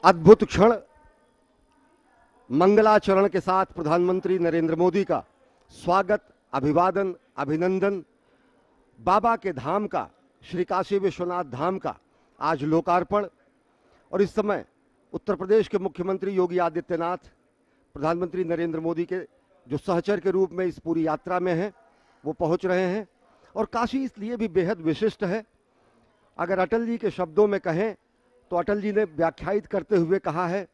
अद्भुत क्षण मंगलाचरण के साथ प्रधानमंत्री नरेंद्र मोदी का स्वागत, अभिवादन, अभिनंदन। बाबा के धाम का, श्री काशी विश्वनाथ धाम का आज लोकार्पण। और इस समय उत्तर प्रदेश के मुख्यमंत्री योगी आदित्यनाथ प्रधानमंत्री नरेंद्र मोदी के जो सहचर के रूप में इस पूरी यात्रा में हैं, वो पहुंच रहे हैं। और काशी इसलिए भी बेहद विशिष्ट है। अगर अटल जी के शब्दों में कहें तो अटल जी ने व्याख्यायित करते हुए कहा है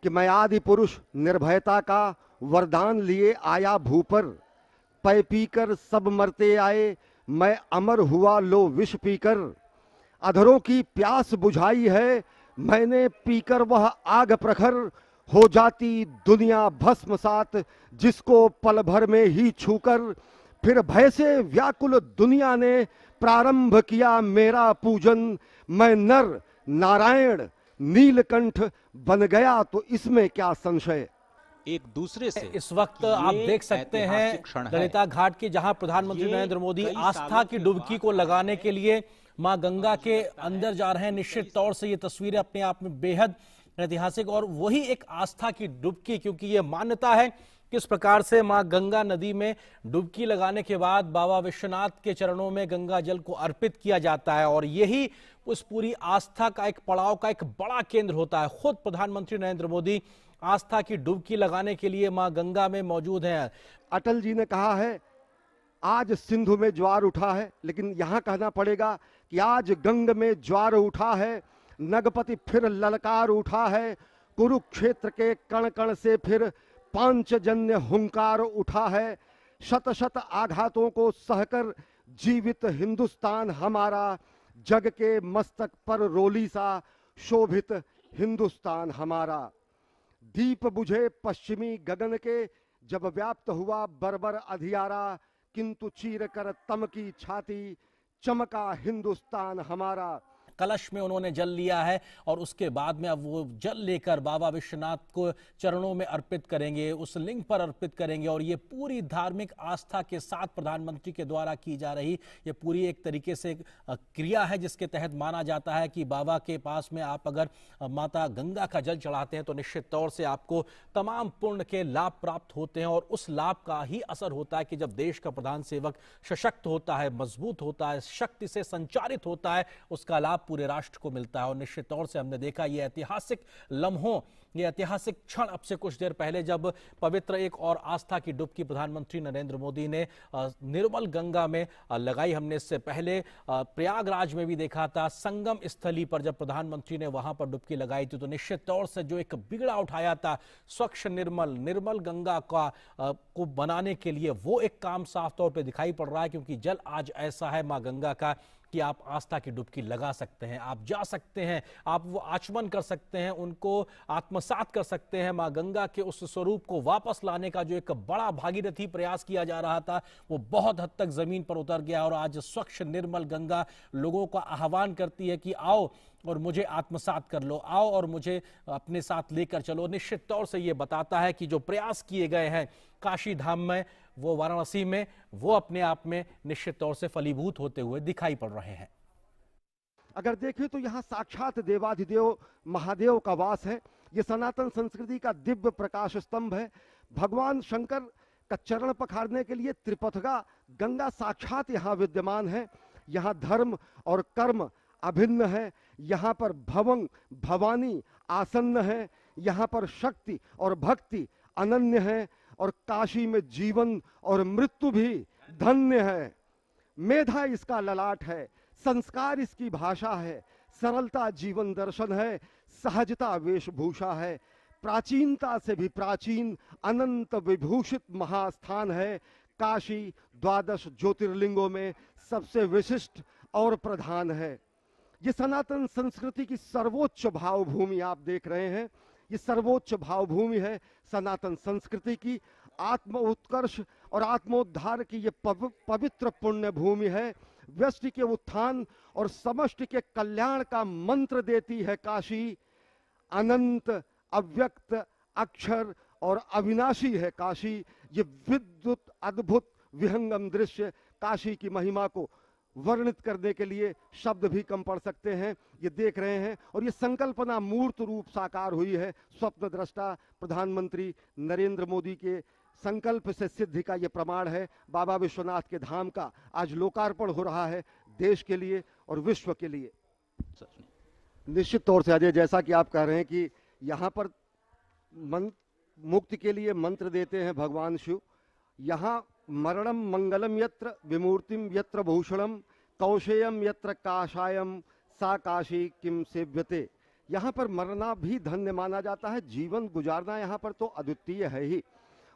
कि मैं आदि पुरुष निर्भयता का वरदान लिए आया भू पर, पै पीकर सब मरते आए, मैं अमर हुआ लो विष पीकर। अधरों की प्यास बुझाई है मैंने पीकर वह आग प्रखर, हो जाती दुनिया भस्मसात जिसको पल भर में ही छूकर। फिर भय से व्याकुल दुनिया ने प्रारंभ किया मेरा पूजन, मैं नर नारायण नीलकंठ बन गया तो इसमें क्या संशय। एक दूसरे से इस वक्त आप देख सकते हैं ललिता घाट की, जहां प्रधानमंत्री नरेंद्र मोदी आस्था की डुबकी को लगाने के लिए मां गंगा के अंदर जा रहे हैं। निश्चित तौर से ये तस्वीरें अपने आप में बेहद ऐतिहासिक और वही एक आस्था की डुबकी, क्योंकि ये मान्यता है किस प्रकार से मां गंगा नदी में डुबकी लगाने के बाद बाबा विश्वनाथ के चरणों में गंगा जल को अर्पित किया जाता है और यही उस पूरी आस्था का एक पड़ाव का एक बड़ा केंद्र होता है। खुद प्रधानमंत्री नरेंद्र मोदी आस्था की डुबकी लगाने के लिए मां गंगा में मौजूद हैं। अटल जी ने कहा है आज सिंधु में ज्वार उठा है, लेकिन यहां कहना पड़ेगा कि आज गंग में ज्वार उठा है, नगपति फिर ललकार उठा है, कुरुक्षेत्र के कण कण से फिर पांचजन्य हुंकार उठा है। शत शत आघातों को सहकर जीवित हिंदुस्तान हमारा, जग के मस्तक पर रोली सा शोभित हिंदुस्तान हमारा। दीप बुझे पश्चिमी गगन के जब व्याप्त हुआ बर्बर अधियारा, किंतु चीर कर तम की छाती चमका हिंदुस्तान हमारा। कलश में उन्होंने जल लिया है और उसके बाद में अब वो जल लेकर बाबा विश्वनाथ को चरणों में अर्पित करेंगे, उस लिंग पर अर्पित करेंगे। और ये पूरी धार्मिक आस्था के साथ प्रधानमंत्री के द्वारा की जा रही ये पूरी एक तरीके से क्रिया है, जिसके तहत माना जाता है कि बाबा के पास में आप अगर माता गंगा का जल चढ़ाते हैं तो निश्चित तौर से आपको तमाम पुण्य के लाभ प्राप्त होते हैं। और उस लाभ का ही असर होता है कि जब देश का प्रधान सेवक सशक्त होता है, मजबूत होता है, शक्ति से संचारित होता है, उसका लाभ पूरे राष्ट्र को मिलता है। और निश्चित तौर से हमने देखा ये ऐतिहासिक लम्हों, ये ऐतिहासिक क्षण अब से कुछ देर पहले जब पवित्र एक और आस्था की डुबकी प्रधानमंत्री नरेंद्र मोदी ने निर्मल गंगा में लगाई। हमने इससे पहले प्रयागराज में भी देखा था, संगम स्थली पर जब प्रधानमंत्री ने वहां पर डुबकी लगाई थी तो निश्चित तौर से जो एक बिगड़ा उठाया था स्वच्छ निर्मल गंगा का को बनाने के लिए, वो एक काम साफ तौर पर दिखाई पड़ रहा है। क्योंकि जल आज ऐसा है मां गंगा का कि आप आस्था की डुबकी लगा सकते हैं, आप जा सकते हैं, आप वो आचमन कर सकते हैं, उनको आत्मसात कर सकते हैं। मां गंगा के उस स्वरूप को वापस लाने का जो एक बड़ा भागीरथी प्रयास किया जा रहा था वो बहुत हद तक जमीन पर उतर गया। और आज स्वच्छ निर्मल गंगा लोगों का आह्वान करती है कि आओ और मुझे आत्मसात कर लो, आओ और मुझे अपने साथ लेकर चलो। निश्चित तौर से ये बताता है कि जो प्रयास किए गए हैं काशी धाम में, वो वाराणसी में, वो अपने आप में निश्चित तौर से फलीभूत होते हुए दिखाई पड़ रहे हैं। अगर देखें तो यहाँ साक्षात देवाधिदेव महादेव का वास है। ये सनातन संस्कृति का दिव्य प्रकाश स्तंभ है। भगवान शंकर का चरण पखारने के लिए त्रिपथगा गंगा साक्षात यहाँ विद्यमान है। यहाँ धर्म और कर्म अभिन्न है। यहाँ पर भवंग भवानी आसन्न है। यहाँ पर शक्ति और भक्ति अनन्य है। और काशी में जीवन और मृत्यु भी धन्य है। मेधा इसका ललाट है, संस्कार इसकी भाषा है, सरलता जीवन दर्शन है, सहजता वेशभूषा है, प्राचीनता से भी प्राचीन अनंत विभूषित महास्थान है। काशी 12 ज्योतिर्लिंगों में सबसे विशिष्ट और प्रधान है। ये सनातन संस्कृति की सर्वोच्च भावभूमि आप देख रहे हैं। ये सर्वोच्च भावभूमि है सनातन संस्कृति की। आत्म उत्कर्ष और आत्मोद्धार की ये पवित्र पुण्य भूमि है। व्यष्टि के उत्थान और समष्टि के कल्याण का मंत्र देती है काशी। अनंत, अव्यक्त, अक्षर और अविनाशी है काशी। ये विद्युत अद्भुत विहंगम दृश्य काशी की महिमा को वर्णित करने के लिए शब्द भी कम पड़ सकते हैं। ये देख रहे हैं और ये संकल्पना मूर्त रूप साकार हुई है। स्वप्न दृष्टा प्रधानमंत्री नरेंद्र मोदी के संकल्प से सिद्धि का ये प्रमाण है। बाबा विश्वनाथ के धाम का आज लोकार्पण हो रहा है देश के लिए और विश्व के लिए। निश्चित तौर से अजय, जैसा कि आप कह रहे हैं कि यहाँ पर मुक्ति के लिए मंत्र देते हैं भगवान शिव। यहाँ मरणम मंगलम यत्र विमूर्तिम यत्र भूषणम कौशेयम यत्र काशायम सा काशी किम सेव्यते। यहाँ पर मरना भी धन्य माना जाता है, जीवन गुजारना यहाँ पर तो अद्वितीय है ही।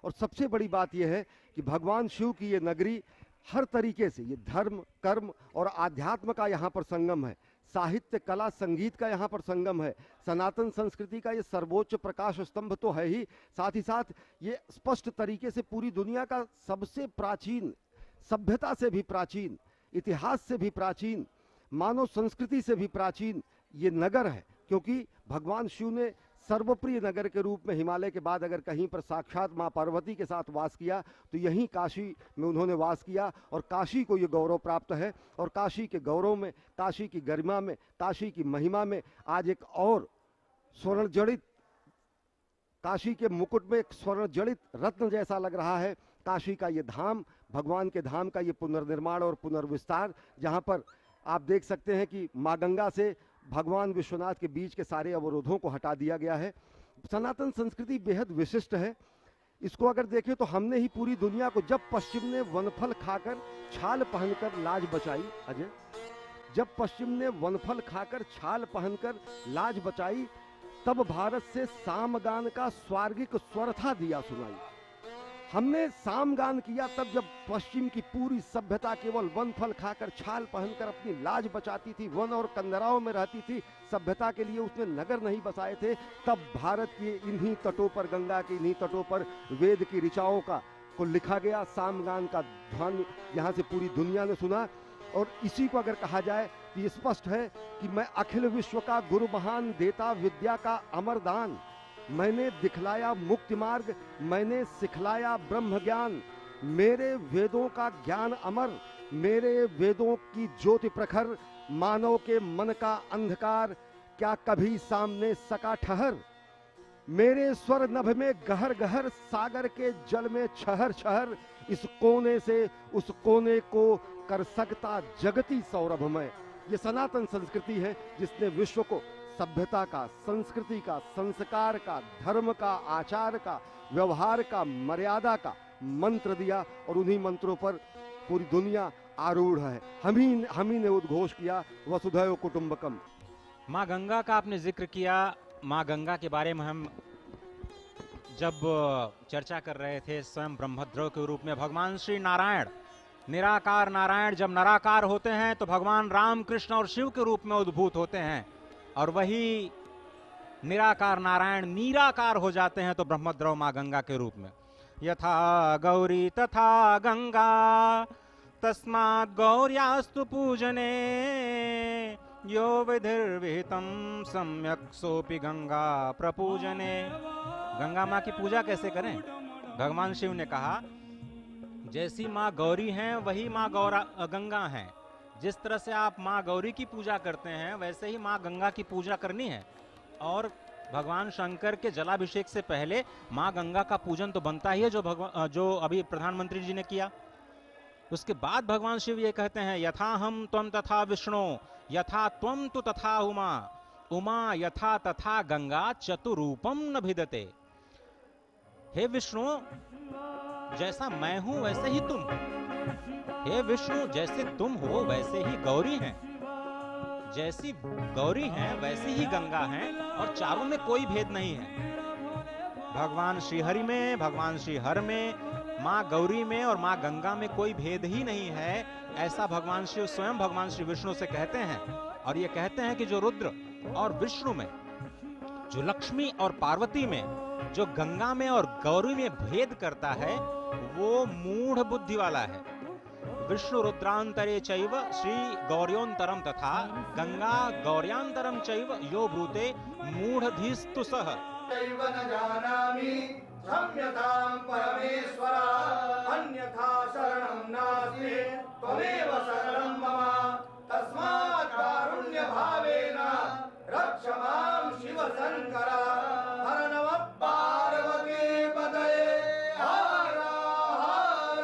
और सबसे बड़ी बात यह है कि भगवान शिव की ये नगरी हर तरीके से, ये धर्म कर्म और आध्यात्म का यहाँ पर संगम है, साहित्य कला संगीत का यहाँ पर संगम है, सनातन संस्कृति का ये सर्वोच्च प्रकाश स्तंभ तो है ही, साथ ही साथ ये स्पष्ट तरीके से पूरी दुनिया का सबसे प्राचीन, सभ्यता से भी प्राचीन, इतिहास से भी प्राचीन, मानव संस्कृति से भी प्राचीन ये नगर है। क्योंकि भगवान शिव ने सर्वप्रिय नगर के रूप में हिमालय के बाद अगर कहीं पर साक्षात मां पार्वती के साथ वास किया तो यहीं काशी में उन्होंने वास किया। और काशी को ये गौरव प्राप्त है। और काशी के गौरव में, काशी की गरिमा में, काशी की महिमा में आज एक और स्वर्ण जड़ित, काशी के मुकुट में एक स्वर्ण जड़ित रत्न जैसा लग रहा है काशी का ये धाम, भगवान के धाम का ये पुनर्निर्माण और पुनर्विस्तार, जहां पर आप देख सकते हैं कि मां गंगा से भगवान विश्वनाथ के बीच के सारे अवरोधों को हटा दिया गया है। सनातन संस्कृति बेहद विशिष्ट है। इसको अगर देखें तो हमने ही पूरी दुनिया को, जब पश्चिम ने वनफल खाकर छाल पहनकर लाज बचाई, अजय, जब पश्चिम ने वनफल खाकर छाल पहनकर लाज बचाई, तब भारत से सामगान का स्वर्गिक स्वर था दिया सुनाई। हमने सामगान किया तब जब पश्चिम की पूरी सभ्यता केवल वन फल खाकर छाल पहनकर अपनी लाज बचाती थी, वन और कंदराओं में रहती थी, सभ्यता के लिए उसने नगर नहीं बसाए थे। तब भारत के इन्हीं तटों पर, गंगा के इन्हीं तटों पर वेद की ऋचाओं को लिखा गया, सामगान का ध्वनि यहाँ से पूरी दुनिया ने सुना। और इसी को अगर कहा जाए तो ये स्पष्ट है कि मैं अखिल विश्व का गुरु महान, देता विद्या का अमरदान, मैंने दिखलाया मुक्ति मार्ग, मैंने सिखलाया ब्रह्म ज्ञान, मेरे वेदों का ज्ञान अमर, मेरे वेदों की ज्योति प्रखर, मानव के मन का अंधकार क्या कभी सामने सका ठहर, मेरे स्वर नभ में गहर गहर, सागर के जल में छहर छहर, इस कोने से उस कोने को कर सकता जगती सौरभमय। ये सनातन संस्कृति है जिसने विश्व को सभ्यता का, संस्कृति का, संस्कार का, धर्म का, आचार का, व्यवहार का, मर्यादा का मंत्र दिया। और उन्हीं मंत्रों पर पूरी दुनिया आरूढ़ है। हम ही ने उद्घोष किया वसुधैव कुटुंबकम। माँ गंगा का आपने जिक्र किया। माँ गंगा के बारे में हम जब चर्चा कर रहे थे, स्वयं ब्रह्मद्रव के रूप में भगवान श्री नारायण, निराकार नारायण जब निराकार होते हैं तो भगवान राम, कृष्ण और शिव के रूप में उद्भूत होते हैं, और वही निराकार नारायण निराकार हो जाते हैं तो ब्रह्मद्रव माँ गंगा के रूप में। यथा गौरी तथा गंगा तस्मात् गौर्यास्तु पूजने यो विधिर्विहितं सम्यक् सोपि गंगा प्रपूजने। गंगा माँ की पूजा कैसे करें? भगवान शिव ने कहा जैसी माँ गौरी हैं वही माँ गंगा हैं। जिस तरह से आप माँ गौरी की पूजा करते हैं वैसे ही माँ गंगा की पूजा करनी है। और भगवान शंकर के जलाभिषेक से पहले माँ गंगा का पूजन तो बनता ही है, जो अभी प्रधानमंत्री जी ने किया। उसके बाद भगवान शिव ये कहते हैं यथा हम त्वम तथा विष्णु, यथा त्वम तु तथा उमा, उमा यथा तथा गंगा चतुरूपम न भिदते। हे विष्णु, जैसा मैं हूं वैसे ही तुम, हे विष्णु जैसे तुम हो वैसे ही गौरी हैं, जैसी गौरी हैं वैसी ही गंगा हैं, और चारों में कोई भेद नहीं है। भगवान श्री हरि में, भगवान श्री हर में, माँ गौरी में और माँ गंगा में कोई भेद ही नहीं है, ऐसा भगवान शिव स्वयं भगवान श्री विष्णु से कहते हैं। और ये कहते हैं कि जो रुद्र और विष्णु में, जो लक्ष्मी और पार्वती में, जो गंगा में और गौरी में भेद करता है वो मूढ़ बुद्धि वाला है। विष्णु रुद्रांतरे चैव श्री गौर्योंतरम तथा गंगा गौर्यांतरम चैव यो ब्रूते मूढ़धीस्तु सह। चैव न जानामि क्षम्यतां परमेश्वर अन्यथा शरणं नास्ति त्वमेव शरणं मम तस्मात् कारुण्य भावेन रक्ष मां शिव शंकर हर नमः पार्वती पतये हर हर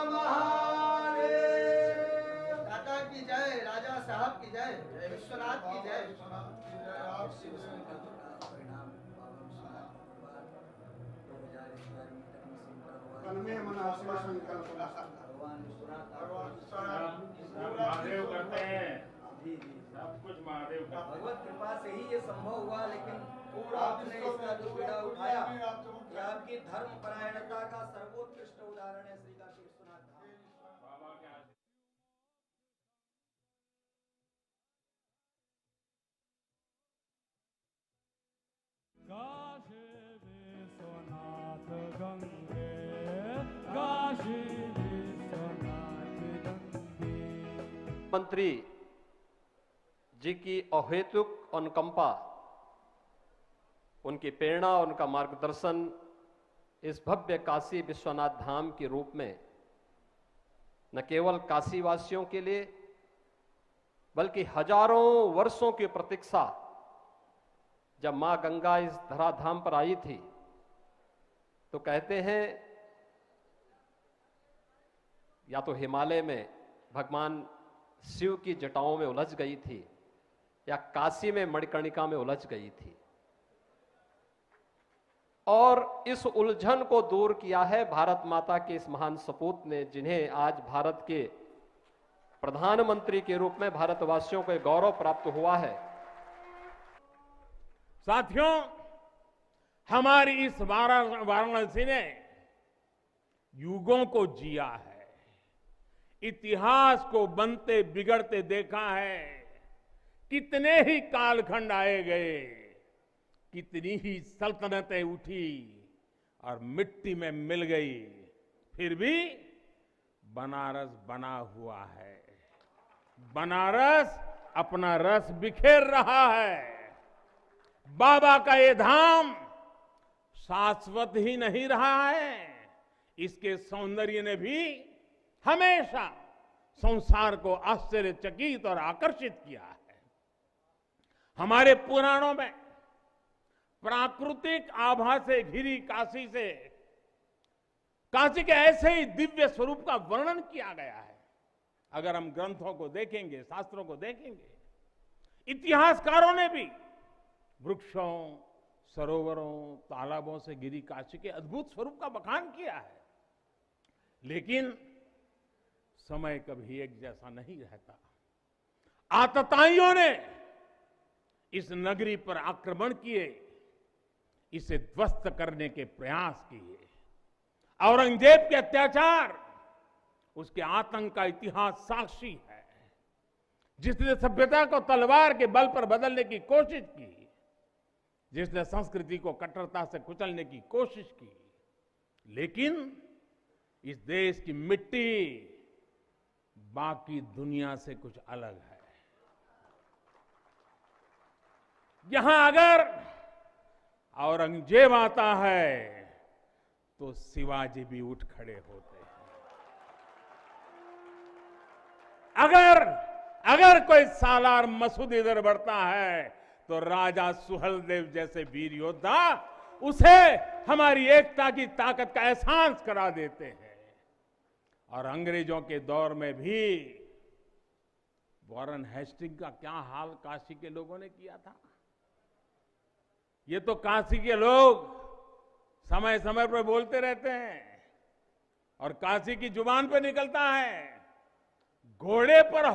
महादेव। दाता की जय, राजा साहब की जय, विश्वनाथ की जय। महादेव करते हैं, सब कुछ महादेव करते हैं। भगवत कृपा से ही ये संभव हुआ, लेकिन आपने इसका जो बीड़ा उठाया ये आपकी धर्म परायणता का सर्वोत्कृष्ट उदाहरण है। श्री काशी विश्वनाथ धाम बाबा के आशीर्वाद। काशी विश्वनाथ गंगे, काशी विश्वनाथ गंगे। मंत्री जी की अहेतुक अनुकंपा, उनकी प्रेरणा, उनका मार्गदर्शन इस भव्य काशी विश्वनाथ धाम के रूप में न केवल काशी वासियों के लिए बल्कि हजारों वर्षों की प्रतीक्षा, जब मां गंगा इस धराधाम पर आई थी तो कहते हैं या तो हिमालय में भगवान शिव की जटाओं में उलझ गई थी या काशी में मणिकर्णिका में उलझ गई थी, और इस उलझन को दूर किया है भारत माता के इस महान सपूत ने, जिन्हें आज भारत के प्रधानमंत्री के रूप में भारतवासियों को गौरव प्राप्त हुआ है। साथियों, हमारी इस वाराणसी ने युगों को जिया है, इतिहास को बनते बिगड़ते देखा है। कितने ही कालखंड आए गए, कितनी ही सल्तनतें उठी और मिट्टी में मिल गई, फिर भी बनारस बना हुआ है। बनारस अपना रस बिखेर रहा है। बाबा का ये धाम शाश्वत ही नहीं रहा है, इसके सौंदर्य ने भी हमेशा संसार को आश्चर्यचकित और आकर्षित किया है। हमारे पुराणों में प्राकृतिक आभा से घिरी काशी से काशी के ऐसे ही दिव्य स्वरूप का वर्णन किया गया है। अगर हम ग्रंथों को देखेंगे, शास्त्रों को देखेंगे, इतिहासकारों ने भी वृक्षों, सरोवरों, तालाबों से घिरी काशी के अद्भुत स्वरूप का बखान किया है। लेकिन समय कभी एक जैसा नहीं रहता। आतताइयों ने इस नगरी पर आक्रमण किए, इसे ध्वस्त करने के प्रयास किए। औरंगजेब के अत्याचार, उसके आतंक का इतिहास साक्षी है, जिसने सभ्यता को तलवार के बल पर बदलने की कोशिश की, जिसने संस्कृति को कट्टरता से कुचलने की कोशिश की। लेकिन इस देश की मिट्टी बाकी दुनिया से कुछ अलग है। यहां अगर औरंगजेब आता है तो शिवाजी भी उठ खड़े होते हैं। अगर कोई सालार मसूद इधर बढ़ता है तो राजा सुहेलदेव जैसे वीर योद्धा उसे हमारी एकता की ताकत का एहसास करा देते हैं। और अंग्रेजों के दौर में भी वॉरेन हेस्टिंग का क्या हाल काशी के लोगों ने किया था। ये तो काशी के लोग समय समय पर बोलते रहते हैं और काशी की जुबान पे निकलता है, घोड़े पर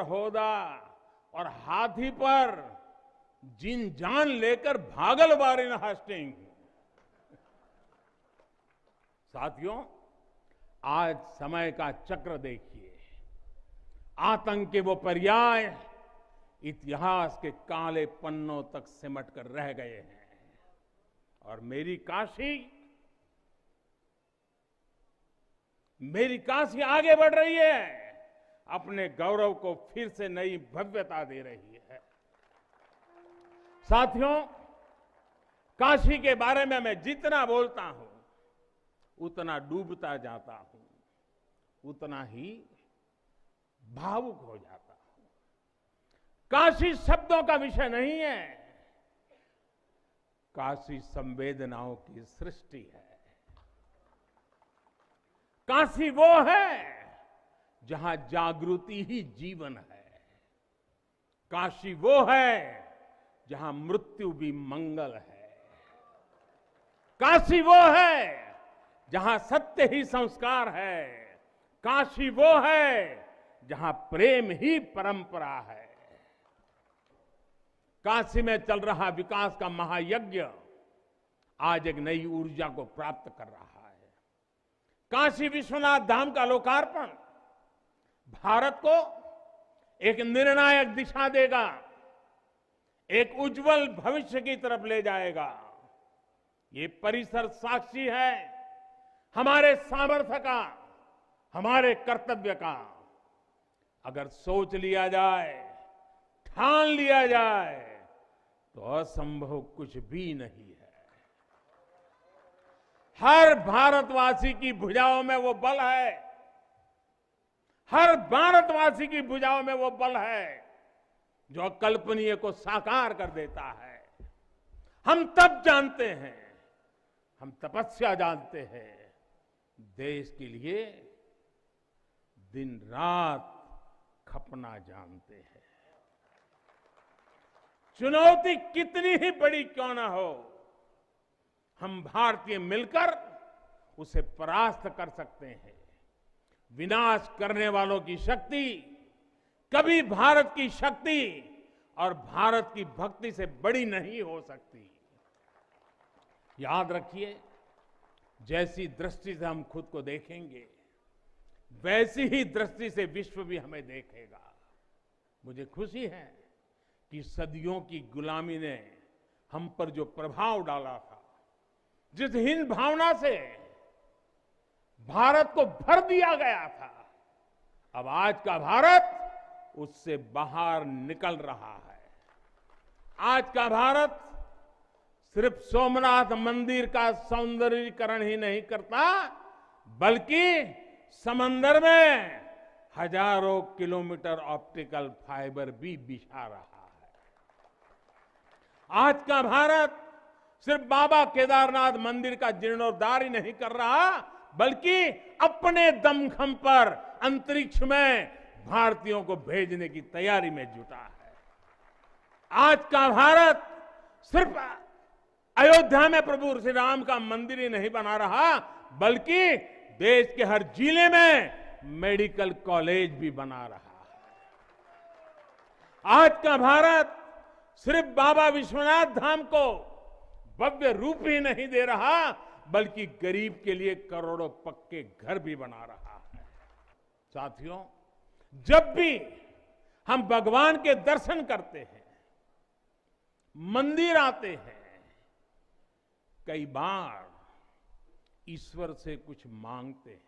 हौदा और हाथी पर जिन जान लेकर भागल वॉरेन हेस्टिंग। साथियों, आज समय का चक्र देखिए, आतंक के वो पर्याय इतिहास के काले पन्नों तक सिमट कर रह गए हैं। और मेरी काशी आगे बढ़ रही है, अपने गौरव को फिर से नई भव्यता दे रही है। साथियों, काशी के बारे में मैं जितना बोलता हूं उतना डूबता जाता हूं, उतना ही भावुक हो जाता हूं। काशी शब्दों का विषय नहीं है, काशी संवेदनाओं की सृष्टि है। काशी वो है जहां जागृति ही जीवन है। काशी वो है जहां मृत्यु भी मंगल है। काशी वो है जहां सत्य ही संस्कार है। काशी वो है जहां प्रेम ही परंपरा है। काशी में चल रहा विकास का महायज्ञ आज एक नई ऊर्जा को प्राप्त कर रहा है। काशी विश्वनाथ धाम का लोकार्पण भारत को एक निर्णायक दिशा देगा, एक उज्जवल भविष्य की तरफ ले जाएगा। ये परिसर साक्षी है हमारे सामर्थ्य का, हमारे कर्तव्य का। अगर सोच लिया जाए, ठान लिया जाए, तो असंभव कुछ भी नहीं है। हर भारतवासी की भुजाओं में वो बल है, हर भारतवासी की भुजाओं में वो बल है जो अकल्पनीय को साकार कर देता है। हम तब जानते हैं, हम तपस्या जानते हैं, देश के लिए दिन रात खपना जानते हैं। चुनौती कितनी ही बड़ी क्यों ना हो, हम भारतीय मिलकर उसे परास्त कर सकते हैं। विनाश करने वालों की शक्ति कभी भारत की शक्ति और भारत की भक्ति से बड़ी नहीं हो सकती। याद रखिए, जैसी दृष्टि से हम खुद को देखेंगे, वैसी ही दृष्टि से विश्व भी हमें देखेगा। मुझे खुशी है कि सदियों की गुलामी ने हम पर जो प्रभाव डाला था, जिस हीन भावना से भारत को भर दिया गया था, अब आज का भारत उससे बाहर निकल रहा है। आज का भारत सिर्फ सोमनाथ मंदिर का सौंदर्यीकरण ही नहीं करता, बल्कि समंदर में हजारों किलोमीटर ऑप्टिकल फाइबर भी बिछा रहा है। आज का भारत सिर्फ बाबा केदारनाथ मंदिर का जीर्णोद्धार ही नहीं कर रहा, बल्कि अपने दमखम पर अंतरिक्ष में भारतीयों को भेजने की तैयारी में जुटा है। आज का भारत सिर्फ अयोध्या में प्रभु श्री राम का मंदिर ही नहीं बना रहा, बल्कि देश के हर जिले में मेडिकल कॉलेज भी बना रहा है। आज का भारत सिर्फ बाबा विश्वनाथ धाम को भव्य रूप ही नहीं दे रहा, बल्कि गरीब के लिए करोड़ों पक्के घर भी बना रहा है। साथियों, जब भी हम भगवान के दर्शन करते हैं, मंदिर आते हैं, कई बार ईश्वर से कुछ मांगते हैं,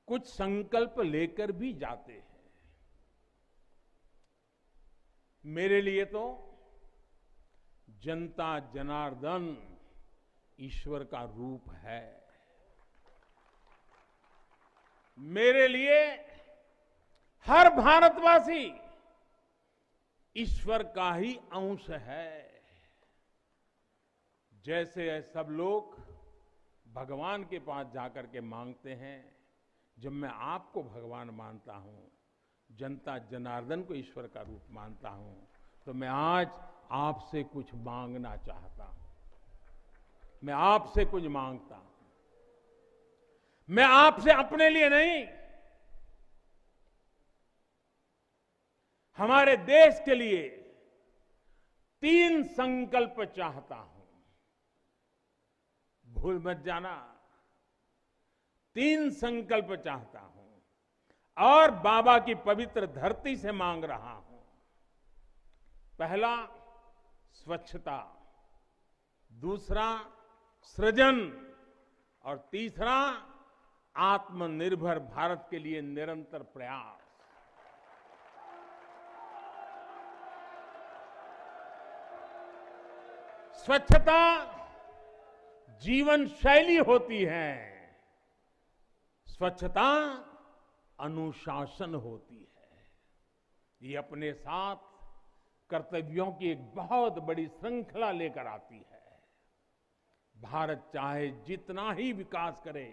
कुछ संकल्प लेकर भी जाते हैं। मेरे लिए तो जनता जनार्दन ईश्वर का रूप है। मेरे लिए हर भारतवासी ईश्वर का ही अंश है। जैसे सब लोग भगवान के पास जाकर के मांगते हैं, जब मैं आपको भगवान मानता हूं, जनता जनार्दन को ईश्वर का रूप मानता हूं, तो मैं आज आपसे कुछ मांगना चाहता हूं। मैं आपसे कुछ मांगता हूं। मैं आपसे अपने लिए नहीं, हमारे देश के लिए 3 संकल्प चाहता हूं। भूल मत जाना, 3 संकल्प चाहता हूं और बाबा की पवित्र धरती से मांग रहा हूं। पहला, स्वच्छता, दूसरा, सृजन, और तीसरा, आत्मनिर्भर भारत के लिए निरंतर प्रयास। स्वच्छता जीवन शैली होती है, स्वच्छता अनुशासन होती है। ये अपने साथ कर्तव्यों की एक बहुत बड़ी श्रृंखला लेकर आती है। भारत चाहे जितना ही विकास करे,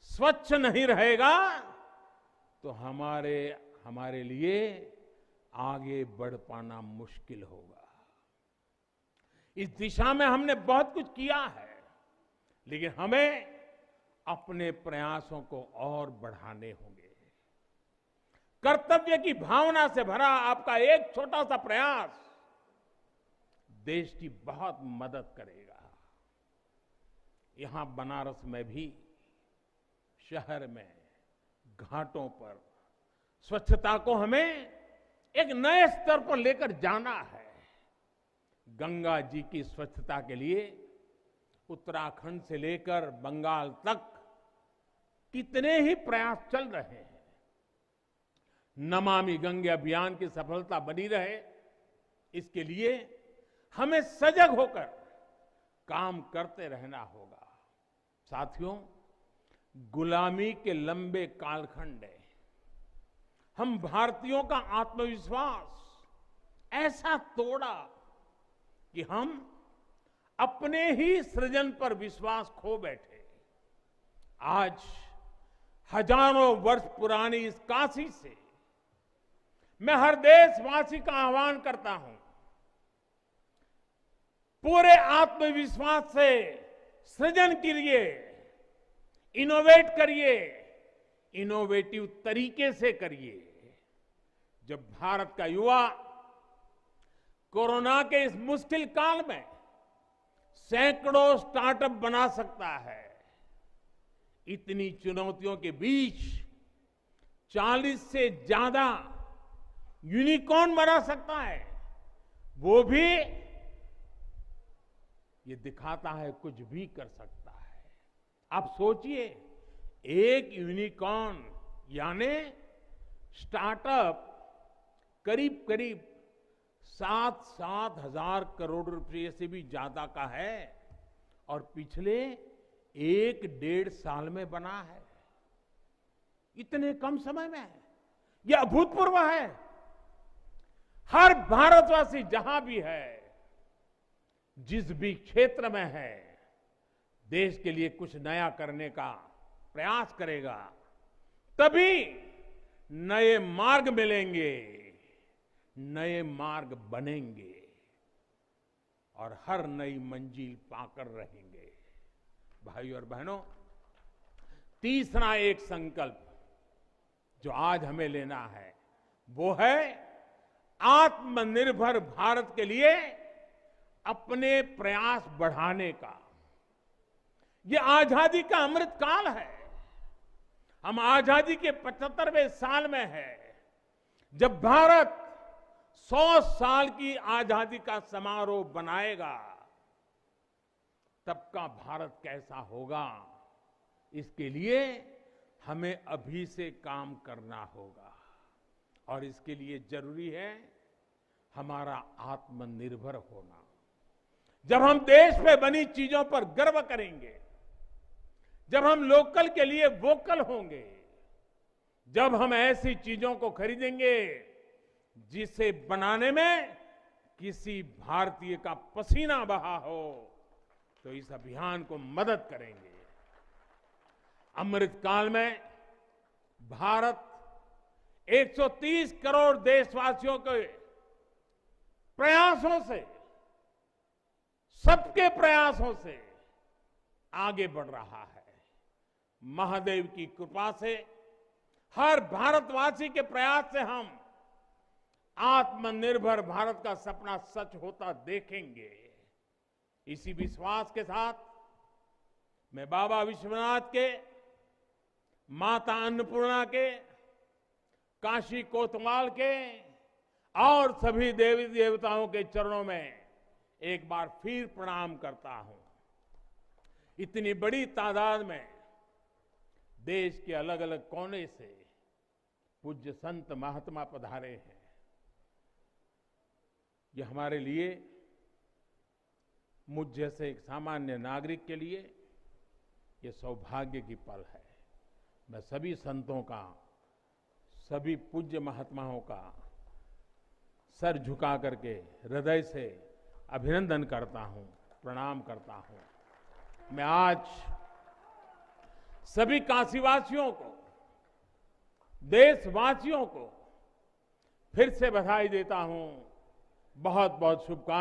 स्वच्छ नहीं रहेगा तो हमारे लिए आगे बढ़ पाना मुश्किल होगा। इस दिशा में हमने बहुत कुछ किया है, लेकिन हमें अपने प्रयासों को और बढ़ाने होंगे। कर्तव्य की भावना से भरा आपका एक छोटा सा प्रयास देश की बहुत मदद करेगा। यहां बनारस में भी, शहर में, घाटों पर स्वच्छता को हमें एक नए स्तर पर लेकर जाना है। गंगा जी की स्वच्छता के लिए उत्तराखंड से लेकर बंगाल तक कितने ही प्रयास चल रहे हैं। नमामि गंगे अभियान की सफलता बनी रहे, इसके लिए हमें सजग होकर काम करते रहना होगा। साथियों, गुलामी के लंबे कालखंड है, हम भारतीयों का आत्मविश्वास ऐसा तोड़ा कि हम अपने ही सृजन पर विश्वास खो बैठे। आज हजारों वर्ष पुरानी इस काशी से मैं हर देशवासी का आह्वान करता हूं, पूरे आत्मविश्वास से सृजन करिए, इनोवेट करिए, इनोवेटिव तरीके से करिए। जब भारत का युवा कोरोना के इस मुश्किल काल में सैकड़ों स्टार्टअप बना सकता है, इतनी चुनौतियों के बीच 40 से ज्यादा यूनिकॉर्न बना सकता है, वो भी ये दिखाता है कुछ भी कर सकता है। आप सोचिए, एक यूनिकॉर्न यानी स्टार्टअप करीब करीब 7-7 हजार करोड़ रुपए से भी ज्यादा का है और पिछले 1-1.5 साल में बना है। इतने कम समय में यह अभूतपूर्व है। हर भारतवासी जहां भी है, जिस भी क्षेत्र में है, देश के लिए कुछ नया करने का प्रयास करेगा, तभी नए मार्ग मिलेंगे, नए मार्ग बनेंगे और हर नई मंजिल पाकर रहेंगे। भाई और बहनों, तीसरा एक संकल्प जो आज हमें लेना है वो है आत्मनिर्भर भारत के लिए अपने प्रयास बढ़ाने का। ये आजादी का अमृत काल है। हम आजादी के 75वें साल में है, जब भारत 100 साल की आजादी का समारोह बनाएगा। तब का भारत कैसा होगा, इसके लिए हमें अभी से काम करना होगा और इसके लिए जरूरी है हमारा आत्मनिर्भर होना। जब हम देश में बनी चीजों पर गर्व करेंगे, जब हम लोकल के लिए वोकल होंगे, जब हम ऐसी चीजों को खरीदेंगे जिसे बनाने में किसी भारतीय का पसीना बहा हो, तो इस अभियान को मदद करेंगे। अमृत काल में भारत 130 करोड़ देशवासियों के प्रयासों से, सबके प्रयासों से आगे बढ़ रहा है। महादेव की कृपा से, हर भारतवासी के प्रयास से हम आत्मनिर्भर भारत का सपना सच होता देखेंगे। इसी विश्वास के साथ मैं बाबा विश्वनाथ के, माता अन्नपूर्णा के, काशी कोतवाल के और सभी देवी देवताओं के चरणों में एक बार फिर प्रणाम करता हूं। इतनी बड़ी तादाद में देश के अलग अलग कोने से पूज्य संत महात्मा पधारे हैं। ये हमारे लिए मुझ जैसे एक सामान्य नागरिक के लिए ये सौभाग्य की पल है। मैं सभी संतों का, सभी पूज्य महात्माओं का सर झुका करके हृदय से अभिनंदन करता हूं, प्रणाम करता हूं। मैं आज सभी काशीवासियों को, देशवासियों को फिर से बधाई देता हूं, बहुत बहुत शुभकामनाएं।